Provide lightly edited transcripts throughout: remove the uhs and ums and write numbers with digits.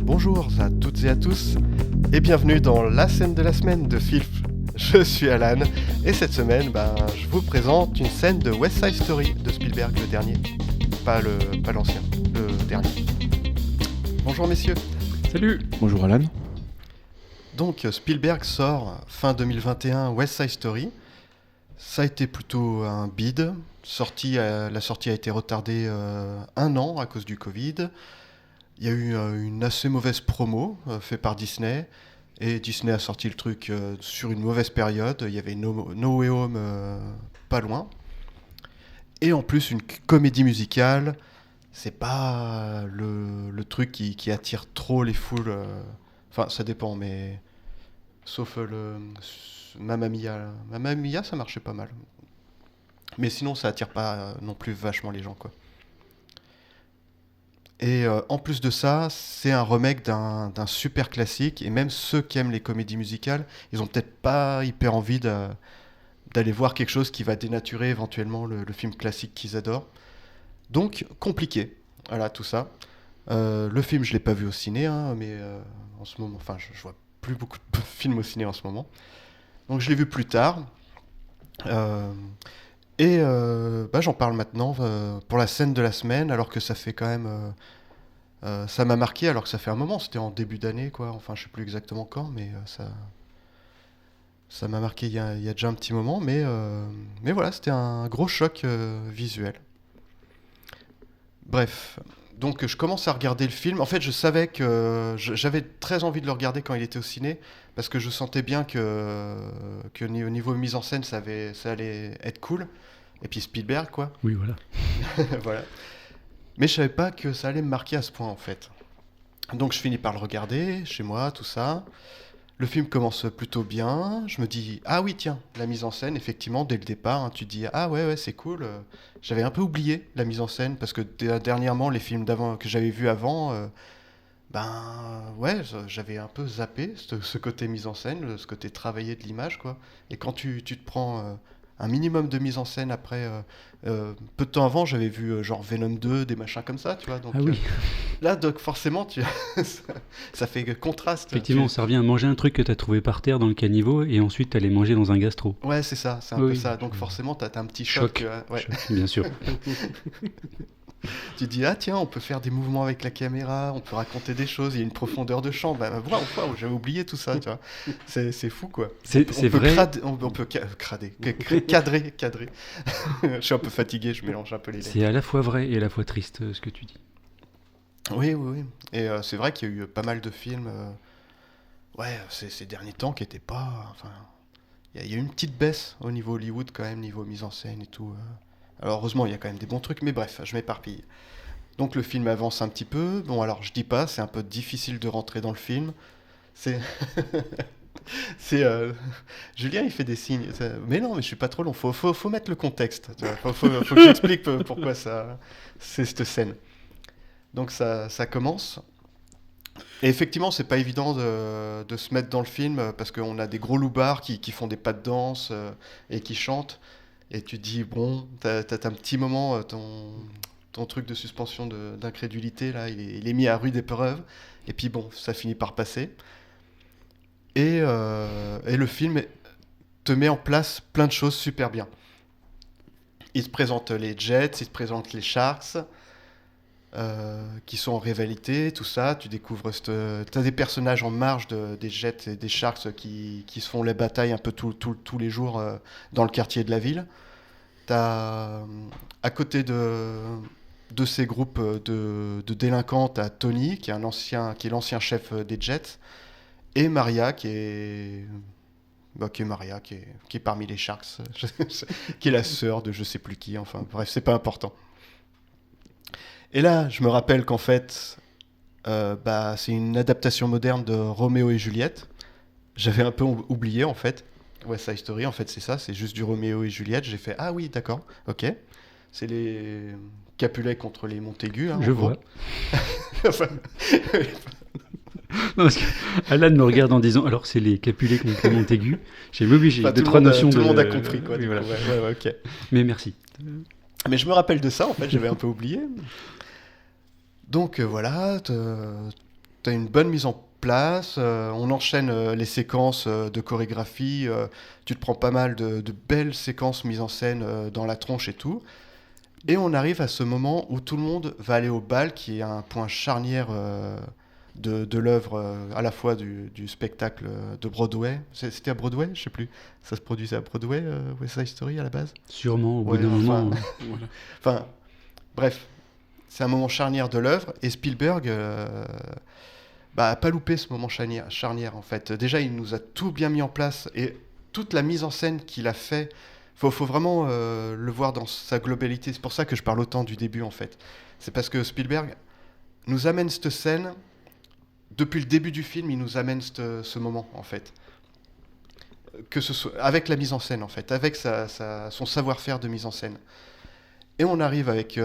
Bonjour à toutes et à tous et bienvenue dans la scène de la semaine de Filf. Je suis Alan et cette semaine je vous présente une scène de West Side Story de Spielberg, le dernier. Pas l'ancien, le dernier. Bonjour messieurs. Salut. Bonjour Alan. Donc Spielberg sort fin 2021 West Side Story. Ça a été plutôt un bide. La sortie a été retardée 1 an à cause du Covid. Il y a eu une assez mauvaise promo faite par Disney. Et Disney a sorti le truc sur une mauvaise période. Il y avait No Way Home pas loin. Et en plus, une comédie musicale. C'est pas le truc qui attire trop les foules. Enfin, ça dépend, mais... Sauf Mamma Mia. Mamma Mia, ça marchait pas mal. Mais sinon, ça attire pas non plus vachement les gens, quoi. Et en plus de ça, c'est un remake d'un super classique. Et même ceux qui aiment les comédies musicales, ils ont peut-être pas hyper envie d'aller voir quelque chose qui va dénaturer éventuellement le film classique qu'ils adorent. Donc, compliqué. Voilà, tout ça. Le film, je l'ai pas vu au ciné, hein, mais en ce moment, enfin, je vois plus beaucoup de films au ciné en ce moment. Donc, je l'ai vu plus tard. J'en parle maintenant pour la scène de la semaine, alors que ça fait quand même... ça m'a marqué, alors que ça fait un moment, c'était en début d'année, quoi. Enfin, je sais plus exactement quand, mais ça m'a marqué il y a déjà un petit moment. Mais voilà, c'était un gros choc visuel. Bref, donc je commence à regarder le film. En fait, je savais que j'avais très envie de le regarder quand il était au ciné, parce que je sentais bien que au niveau mise en scène, ça allait être cool. Et puis Spielberg, quoi. Oui, voilà. Voilà. Mais je savais pas que ça allait me marquer à ce point, en fait. Donc je finis par le regarder, chez moi, tout ça. Le film commence plutôt bien. Je me dis, ah oui, tiens, la mise en scène, effectivement, dès le départ, hein, tu te dis, ah ouais, c'est cool. J'avais un peu oublié la mise en scène, parce que dernièrement, les films d'avant que j'avais vus avant, j'avais un peu zappé ce côté mise en scène, ce côté travaillé de l'image, quoi. Et quand tu te prends un minimum de mise en scène après, peu de temps avant, j'avais vu genre Venom 2, des machins comme ça, tu vois. Donc, Ah oui. Là, donc forcément, ça fait contraste. Effectivement, ça revient à manger un truc que tu as trouvé par terre dans le caniveau et ensuite t'allais manger dans un gastro. Ouais, c'est ça, c'est un peu ça. Donc forcément, t'as un petit choc. Ouais. Choc, bien sûr. Tu te dis, ah tiens, on peut faire des mouvements avec la caméra, on peut raconter des choses, il y a une profondeur de champ. Waouh, j'avais oublié tout ça, tu vois. C'est fou, quoi. C'est vrai. On peut cadrer. Je suis un peu fatigué, je mélange un peu les lettres. C'est à la fois vrai et à la fois triste ce que tu dis. Oui. Et c'est vrai qu'il y a eu pas mal de films ces derniers temps qui n'étaient pas... Enfin, il y a eu une petite baisse au niveau Hollywood quand même, niveau mise en scène et tout. Alors heureusement, il y a quand même des bons trucs, mais bref, je m'éparpille. Donc le film avance un petit peu. Bon, alors je dis pas, c'est un peu difficile de rentrer dans le film. C'est... Julien, il fait des signes. Mais non, mais je suis pas trop long. Faut mettre le contexte. Tu vois. Faut que j'explique pourquoi c'est cette scène. Donc ça commence. Et effectivement, c'est pas évident de se mettre dans le film parce qu'on a des gros loupards qui font des pas de danse et qui chantent. Et tu te dis, bon, t'as un petit moment, ton truc de suspension d'incrédulité, là, il est mis à rude épreuve. Et puis bon, ça finit par passer. Et le film te met en place plein de choses super bien. Il te présente les Jets, il te présente les Sharks, qui sont en rivalité, tout ça. Tu découvres... T'as des personnages en marge des Jets et des Sharks qui se font les batailles un peu tous les jours dans le quartier de la ville. T'as, à côté de ces groupes de délinquants, t'as Tony, qui est l'ancien chef des Jets, et Maria, qui est parmi les Sharks, qui est la sœur de je sais plus qui, enfin bref, c'est pas important. Et là, je me rappelle qu'en fait, c'est une adaptation moderne de Roméo et Juliette. J'avais un peu oublié, en fait. West Side Story, en fait, c'est ça, c'est juste du Roméo et Juliette. J'ai fait, ah oui, d'accord, ok. C'est les Capulet contre les Montaigu. Hein, je vois. Non, parce que Alan me regarde en disant, alors c'est les Capulet contre les Montaigu. J'ai obligé de trois notions de... Tout le monde a compris, quoi. Oui, voilà. Ouais, ok. Mais merci. Mais je me rappelle de ça, en fait, j'avais un peu oublié. Donc voilà, t'as une bonne mise en place, on enchaîne les séquences de chorégraphie, tu te prends pas mal de belles séquences mises en scène dans la tronche et tout. Et on arrive à ce moment où tout le monde va aller au bal, qui est un point charnière de l'œuvre, à la fois du spectacle de Broadway. C'était à Broadway, je sais plus. Ça se produisait à Broadway, West Side Story à la base. Sûrement, au bout Ouais, d'un moment. Voilà. Enfin, bref, c'est un moment charnière de l'œuvre et Spielberg a pas loupé ce moment charnière en fait. Déjà, il nous a tout bien mis en place et toute la mise en scène qu'il a fait, faut vraiment le voir dans sa globalité. C'est pour ça que je parle autant du début en fait. C'est parce que Spielberg nous amène cette scène, depuis le début du film, il nous amène ce moment en fait. Que ce soit avec la mise en scène en fait, avec son savoir-faire de mise en scène. Et on arrive avec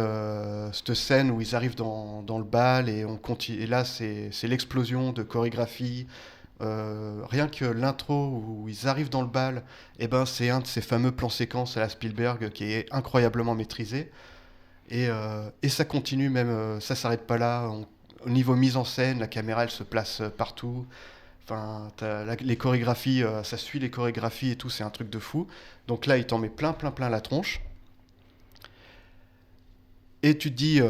cette scène où ils arrivent dans le bal et on continue. Et là, c'est l'explosion de chorégraphie. Rien que l'intro où ils arrivent dans le bal, eh ben, c'est un de ces fameux plans séquences à la Spielberg qui est incroyablement maîtrisé. Et ça continue même, ça s'arrête pas là. Au niveau mise en scène, la caméra elle se place partout. Enfin, les chorégraphies, ça suit les chorégraphies et tout, c'est un truc de fou. Donc là, il t'en met plein la tronche. Et tu te dis,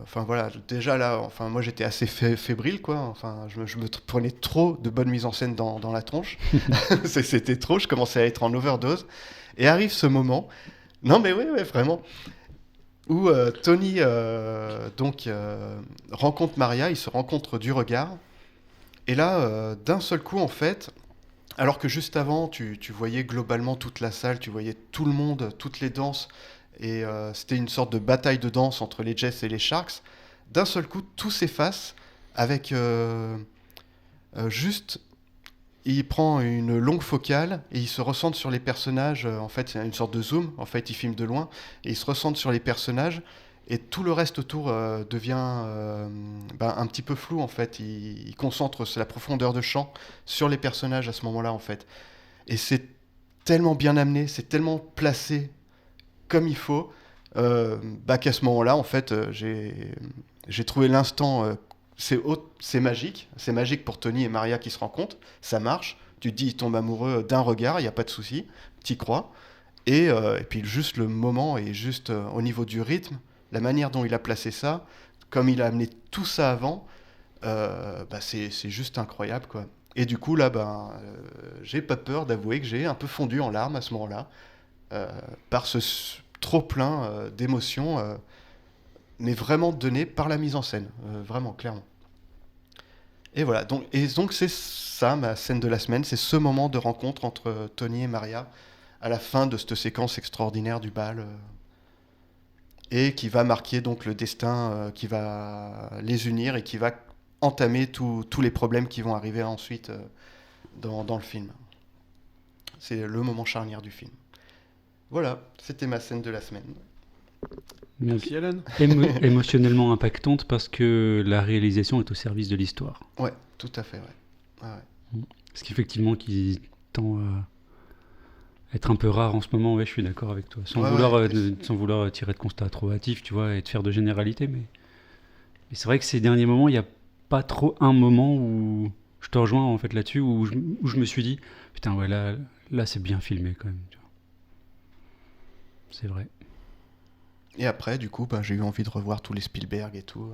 enfin voilà, déjà là, enfin moi j'étais assez fébrile quoi. Enfin, je me prenais trop de bonne mise en scène dans la tronche. C'était trop, je commençais à être en overdose. Et arrive ce moment, non mais oui, vraiment, où Tony rencontre Maria, ils se rencontrent du regard. Et là, d'un seul coup en fait, alors que juste avant, tu voyais globalement toute la salle, tu voyais tout le monde, toutes les danses. Et c'était une sorte de bataille de danse entre les Jets et les Sharks. D'un seul coup, tout s'efface avec juste... Il prend une longue focale et il se recentre sur les personnages. En fait, c'est une sorte de zoom. En fait, il filme de loin et il se recentre sur les personnages. Et tout le reste autour devient un petit peu flou, en fait. Il concentre la profondeur de champ sur les personnages à ce moment-là, en fait. Et c'est tellement bien amené, c'est tellement placé comme il faut, qu'à ce moment-là, en fait, j'ai trouvé l'instant. C'est magique. C'est magique pour Tony et Maria qui se rencontrent. Ça marche. Tu te dis, ils tombent amoureux d'un regard, il n'y a pas de souci. T'y crois. Et puis, juste le moment, et juste au niveau du rythme, la manière dont il a placé ça, comme il a amené tout ça avant, c'est juste incroyable, quoi. Et du coup, là, j'ai pas peur d'avouer que j'ai un peu fondu en larmes à ce moment-là. Par ce trop plein d'émotions, mais vraiment donné par la mise en scène, vraiment, clairement. Et voilà, donc c'est ça ma scène de la semaine, c'est ce moment de rencontre entre Tony et Maria à la fin de cette séquence extraordinaire du bal, et qui va marquer donc le destin qui va les unir et qui va entamer tous les problèmes qui vont arriver ensuite dans le film. C'est le moment charnière du film. Voilà, c'était ma scène de la semaine. Merci Alan. Émotionnellement impactante parce que la réalisation est au service de l'histoire. Ouais, tout à fait, ouais. Ah ouais. Ce qui effectivement qui tend à être un peu rare en ce moment, ouais, je suis d'accord avec toi. Sans vouloir tirer de constat trop hâtif, tu vois, et de faire de généralité, mais c'est vrai que ces derniers moments, il n'y a pas trop un moment où je te rejoins en fait là-dessus, où je me suis dit, putain, ouais, là c'est bien filmé quand même. Tu vois. C'est vrai. Et après, du coup, j'ai eu envie de revoir tous les Spielberg et tout.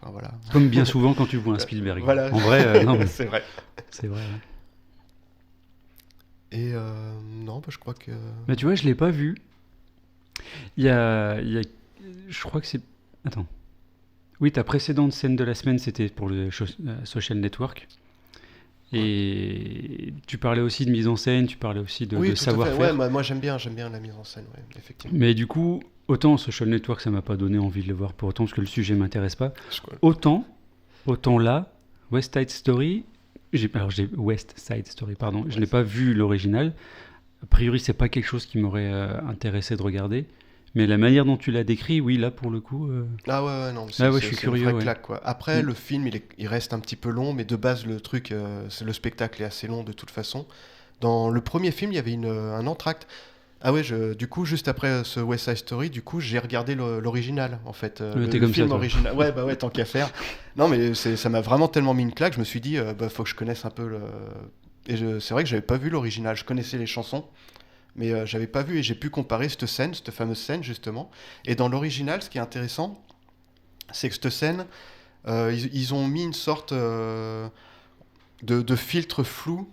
Enfin, voilà. Comme bien souvent quand tu vois un Spielberg. Voilà. En vrai, non, mais c'est vrai. C'est vrai. Ouais. Et non, je crois que... Mais tu vois, je l'ai pas vu. Il y a... Je crois que c'est... Attends. Oui, ta précédente scène de la semaine, c'était pour le Social Network. Et tu parlais aussi de mise en scène, tu parlais aussi de savoir-faire. Ouais, moi j'aime bien la mise en scène, ouais, effectivement. Mais du coup, autant Social Network, ça m'a pas donné envie de le voir pour autant, parce que le sujet m'intéresse pas. Autant là, West Side Story, je n'ai pas vu l'original. A priori, c'est pas quelque chose qui m'aurait intéressé de regarder. Mais la manière dont tu l'as décrit, oui, là pour le coup. Ah ouais, non, je suis curieux. Une vraie claque, quoi. Après, le film, il reste un petit peu long, mais de base, le truc, le spectacle est assez long de toute façon. Dans le premier film, il y avait un entracte. Ah ouais, du coup, juste après ce West Side Story, du coup, j'ai regardé l'original, en fait. T'es comme film ça, toi. original. Ouais, bah ouais, tant qu'à faire. Non, mais ça m'a vraiment tellement mis une claque, je me suis dit, bah, faut que je connaisse un peu le... Et c'est vrai que j'avais pas vu l'original, je connaissais les chansons, mais j'avais pas vu, et j'ai pu comparer cette scène, cette fameuse scène, justement. Et dans l'original, ce qui est intéressant, c'est que cette scène, ils ont mis une sorte de filtre flou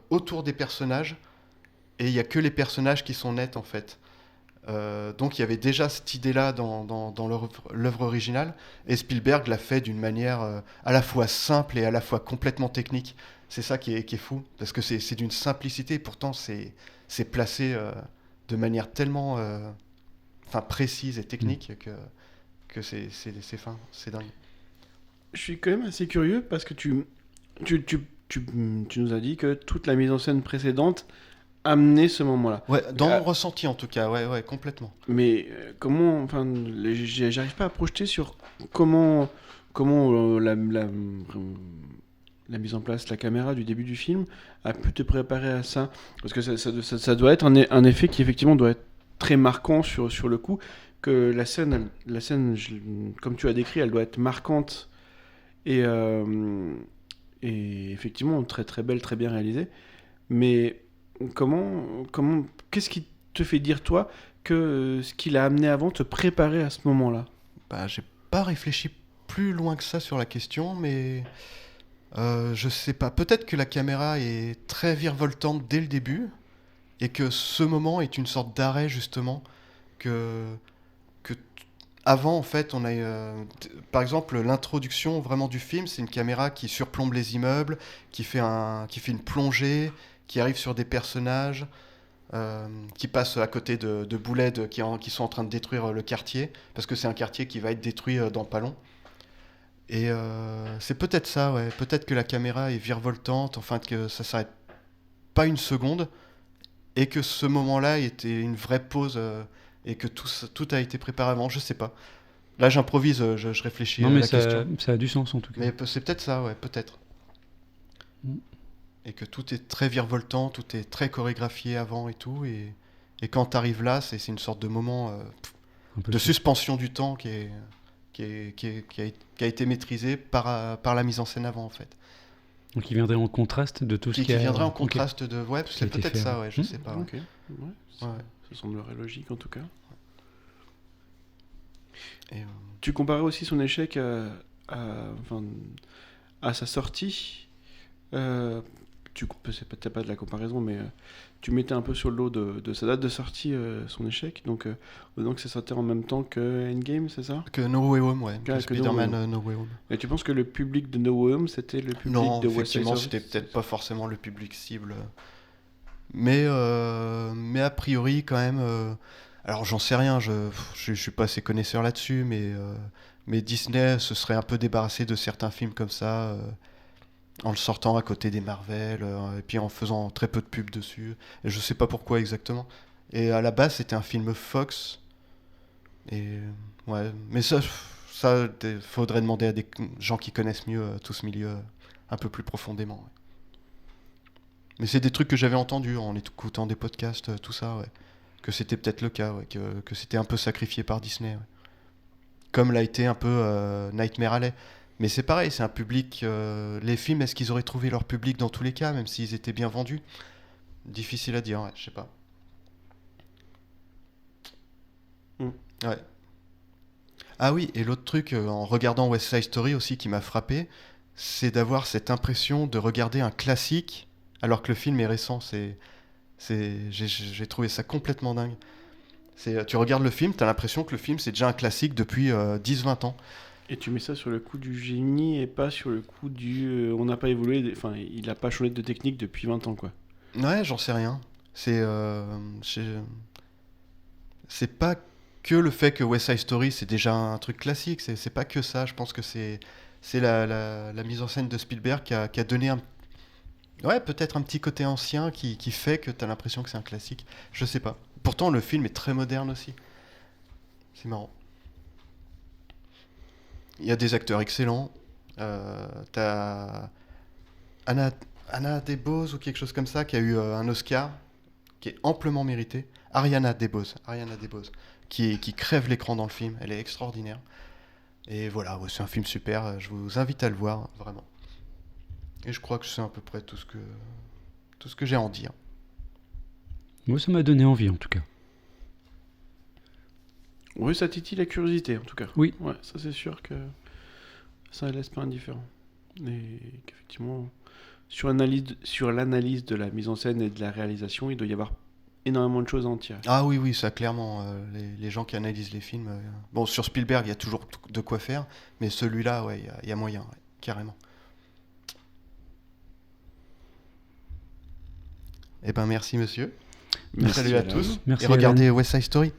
autour des personnages, et il y a que les personnages qui sont nets, en fait. Donc il y avait déjà cette idée-là dans l'œuvre originale, et Spielberg l'a fait d'une manière à la fois simple et à la fois complètement technique. C'est ça qui est fou, parce que c'est d'une simplicité, et pourtant c'est placé de manière tellement précise et technique que c'est fin, c'est dingue. Je suis quand même assez curieux parce que tu nous as dit que toute la mise en scène précédente amenait ce moment-là. Ouais, dans mon ressenti en tout cas, ouais, complètement. Mais comment, enfin, j'arrive pas à projeter sur comment la mise en place, la caméra du début du film a pu te préparer à ça. Parce que ça doit être un effet qui effectivement doit être très marquant sur le coup. Que la scène, comme tu as décrit, elle doit être marquante et, et effectivement très très belle, très bien réalisée. Mais qu'est-ce qui te fait dire toi que ce qu'il a amené avant te préparait à ce moment-là? Bah, j'ai pas réfléchi plus loin que ça sur la question, mais je sais pas. Peut-être que la caméra est très virevoltante dès le début et que ce moment est une sorte d'arrêt justement que avant en fait on a par exemple l'introduction vraiment du film, c'est une caméra qui surplombe les immeubles, qui fait une plongée, qui arrive sur des personnages, qui passent à côté de boulets qui sont en train de détruire le quartier, parce que c'est un quartier qui va être détruit dans pas long. Et c'est peut-être ça, ouais. Peut-être que la caméra est virevoltante, enfin que ça s'arrête pas une seconde, et que ce moment-là était une vraie pause, et que tout a été préparé avant, je sais pas. Là j'improvise, je réfléchis Non, à mais la question. ça a du sens en tout cas. Mais c'est peut-être ça, ouais, peut-être. Mm. Et que tout est très virevoltant, tout est très chorégraphié avant et tout, et quand t'arrives là, c'est une sorte de moment Un peu de ça. suspension du temps qui a été maîtrisé par la mise en scène avant en fait. Donc il viendrait en contraste de tout ce Qui a... viendrait en ok. contraste de... Ouais, Ce qui a c'est été peut-être fait, ça, ouais. ouais, je sais pas. Ouais. Ok, ouais, ça, Ouais. ça semblerait logique en tout cas. Et, Tu comparais aussi son échec enfin, à sa sortie. C'est peut-être pas de la comparaison, mais tu mettais un peu sur le lot de sa date de sortie son échec. Donc ça sortait en même temps que Endgame, c'est ça? Que No Way Home, ouais. Que Que No Way Spider-Man Home. No Way Home. Et tu penses que le public de No Way Home, c'était le public Non, de West Side effectivement, Story? c'était peut-être pas forcément le public cible. Mais a priori, quand même. Alors, j'en sais rien, je suis pas assez connaisseur là-dessus, mais Disney se serait un peu débarrassé de certains films comme ça, en le sortant à côté des Marvel, et puis en faisant très peu de pubs dessus. Et je sais pas pourquoi exactement. Et à la base, c'était un film Fox. Et ouais, mais faudrait demander à des gens qui connaissent mieux tout ce milieu un peu plus profondément. Ouais. Mais c'est des trucs que j'avais entendus en écoutant des podcasts, tout ça, ouais. Que c'était peut-être le cas, ouais, que c'était un peu sacrifié par Disney. Ouais. Comme l'a été un peu Nightmare Alley. Mais c'est pareil, c'est un public. Les films, est-ce qu'ils auraient trouvé leur public dans tous les cas, même s'ils étaient bien vendus? Difficile à dire, ouais, je sais pas. Ouais. Ah oui, et l'autre truc, en regardant West Side Story aussi, qui m'a frappé, c'est d'avoir cette impression de regarder un classique alors que le film est récent. J'ai trouvé ça complètement dingue. Tu regardes le film, t'as l'impression que le film c'est déjà un classique depuis 10-20 ans. Et tu mets ça sur le coup du génie et pas sur le coup on n'a pas évolué, enfin, il n'a pas changé de technique depuis 20 ans, quoi. Ouais, j'en sais rien. C'est pas que le fait que West Side Story c'est déjà un truc classique, c'est pas que ça. Je pense que c'est la mise en scène de Spielberg qui a donné ouais, peut-être un petit côté ancien qui fait que t'as l'impression que c'est un classique. Je sais pas. Pourtant, le film est très moderne aussi. C'est marrant. Il y a des acteurs excellents. T'as Anna DeBose ou quelque chose comme ça qui a eu un Oscar qui est amplement mérité. Ariana DeBose, qui crève l'écran dans le film. Elle est extraordinaire. Et voilà, ouais, c'est un film super. Je vous invite à le voir, vraiment. Et je crois que c'est à peu près tout ce que j'ai à en dire. Moi, ça m'a donné envie, en tout cas. Oui, ça titille la curiosité, en tout cas. Oui. Ouais, ça c'est sûr que ça ne laisse pas indifférent. Et qu'effectivement, sur l'analyse de la mise en scène et de la réalisation, il doit y avoir énormément de choses à en tirer. Ah oui, ça clairement, les gens qui analysent les films... Bon, sur Spielberg, il y a toujours de quoi faire, mais celui-là, ouais, il y a moyen, ouais, carrément. Eh ben merci monsieur. Merci Salut à Alan. tous. Merci, Et regardez West Side Story.